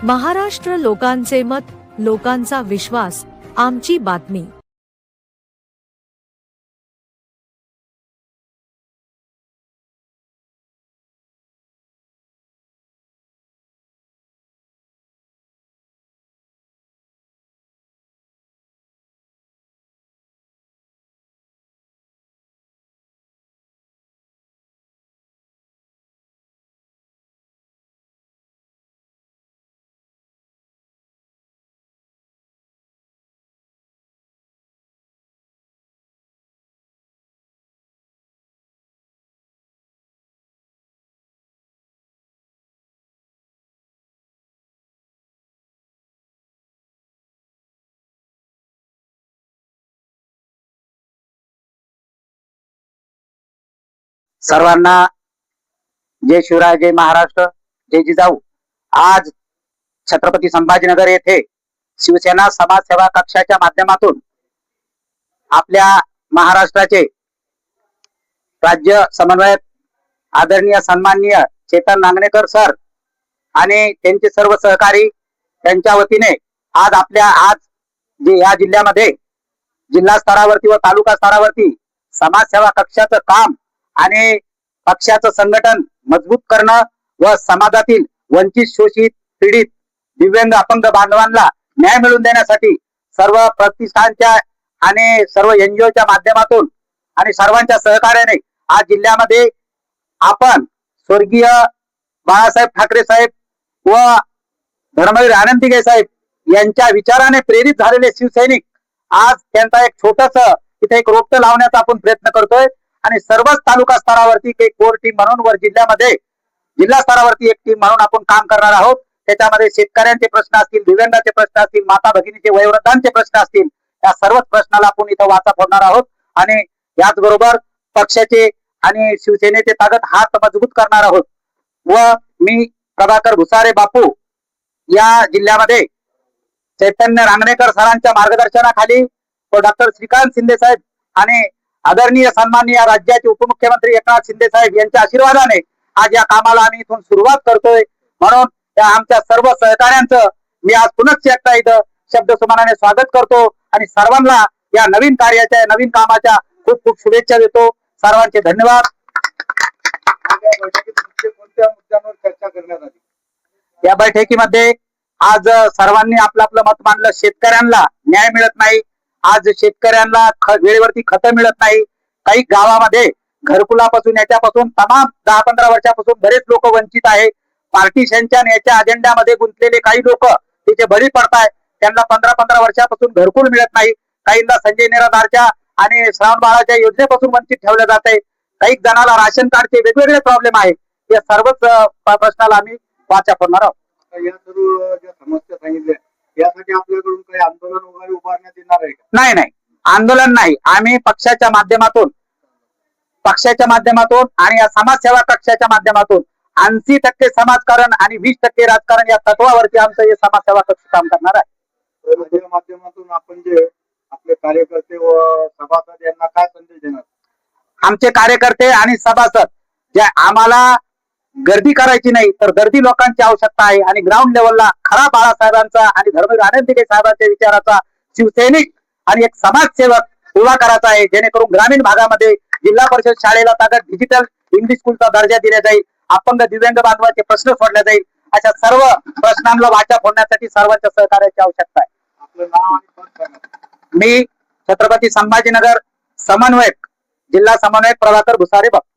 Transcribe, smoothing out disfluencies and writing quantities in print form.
महाराष्ट्र लोकांचे मत, लोकांचा विश्वास, आमची बातमी। सर्वांना जय शिवराय, जय महाराष्ट्र, जय जिजाऊ। आज छत्रपती संभाजीनगर येथे शिवसेना समाजसेवा कक्षाच्या माध्यमातून आपल्या महाराष्ट्राचे राज्य समन्वयक आदरणीय सन्माननीय चेतन नांगणेकर सर आणि त्यांचे सर्व सहकारी त्यांच्या वतीने आज जे या जिल्ह्यामध्ये जिल्हा स्तरावरती व तालुका स्तरावरती समाजसेवा कक्षाचं काम आणि पक्षाचं संघटन मजबूत करणं व समाजातील वंचित, शोषित, पीडित, दिव्यांग, अपंग बांधवांना न्याय मिळवून देण्यासाठी सर्व प्रतिष्ठानच्या आणि सर्व NGOच्या माध्यमातून आणि सर्वांच्या सहकार्याने आज जिल्ह्यामध्ये आपण स्वर्गीय बाळासाहेब ठाकरे साहेब व धर्मवीर आनंदीगे साहेब यांच्या विचाराने प्रेरित झालेले शिवसैनिक आज त्यांचा एक छोटस इथे एक रोपट लावण्याचा आपण प्रयत्न करतोय आणि सर्वच तालुका स्तरावरती एक कोर टीम म्हणून वर जिल्ह्यामध्ये जिल्हा स्तरावरती एक टीम म्हणून आपण काम करणार आहोत। त्याच्यामध्ये शेतकऱ्यांचे प्रश्न असतील, दिव्यांगाचे प्रश्न असतील, माता भगिनीचे, वयोवृद्धांचे प्रश्न असतील, या सर्वच प्रश्नाला आपण इथं वाचा फोडणार आहोत आणि याचबरोबर पक्षाचे आणि शिवसेनेचे ताकद हात मजबूत करणार आहोत। व मी प्रभाकर भुसारे बापू या जिल्ह्यामध्ये चैतन्य रांगणेकर सरांच्या मार्गदर्शनाखाली व डॉक्टर श्रीकांत शिंदे साहेब आणि आदरणीय सन्माननीय राज्याचे उपमुख्यमंत्री एकनाथ शिंदे साहेब यांच्या आशीर्वादाने आज या कामाला आम्ही इथून सुरुवात करतोय। म्हणून या आमच्या सर्व सहकाऱ्यांचं मी आज पुनश्च एकदा इथं शब्दसुमनाने स्वागत करतो आणि सर्वांना या नवीन कार्याच्या, नवीन कामाच्या खूप खूप शुभेच्छा देतो। सर्वांचे धन्यवाद। कोणत्या मुद्द्यांवर चर्चा करण्यात आली? या बैठकीमध्ये आज सर्वांनी आपलं मत मांडलं। शेतकऱ्यांना न्याय मिळत नाही, आज शेतकऱ्यांना वेळेवरती खत मिळत नाही, काही गावामध्ये घरकुलापासून याच्यापासून तमाम 10-15 वर्षापासून बरेच लोक वंचित आहे। पार्टीशनच्या याच्या अजेंड्यामध्ये गुंतलेले काही लोक तिथे बळी पडताय, त्यांना 15-15 वर्षापासून घरकुल मिळत नाही, काहींना संजय निराधारच्या आणि श्रावण बाळाच्या योजनेपासून वंचित ठेवलं जात आहे, काही जणांना राशन कार्डचे वेगवेगळे प्रॉब्लेम आहे। या सर्वच प्रश्नाला आम्ही वाचा फोडणार आहोत। या सर्व ज्या समस्या सांगितल्या यासाठी आपल्याकडून काही आंदोलन वगैरे उभारण्यात येणार आहे का? नाही, आंदोलन नाही। आम्ही पक्षाच्या माध्यमातून आणि या समाजसेवा कक्षाच्या माध्यमातून 80% समाजकारण आणि 20% राजकारण या तत्वावरती आमचं हे समाजसेवा कक्ष काम करणार आहे। या माध्यमातून आपण जे आपले कार्यकर्ते व सभासद यांना काय संदेश देणार? आमचे कार्यकर्ते आणि सभासद जे आम्हाला गर्दी करायची नाही तर दर्दी लोकांची आवश्यकता आहे आणि ग्राउंड लेवलला खरा बाळासाहेबांचा आणि धर्मवीर आनंदीगे साहेबांच्या विचाराचा शिवसैनिक आणि एक समाजसेवक उभा करायचा आहे, जेणेकरून ग्रामीण भागामध्ये जिल्हा परिषद शाळेला ताकद डिजिटल इंग्लिश स्कूलचा दर्जा दिला जाईल, अपंग दिव्यांग बांधवाचे प्रश्न सोडले जाईल, अशा सर्व प्रश्नांना वाचा फोडण्यासाठी सर्वांच्या सहकार्याची आवश्यकता आहे। आपलं नाव आणि पद सांगा। मी छत्रपती संभाजीनगर समन्वयक, जिल्हा समन्वयक प्रभाकर भुसारे बापू।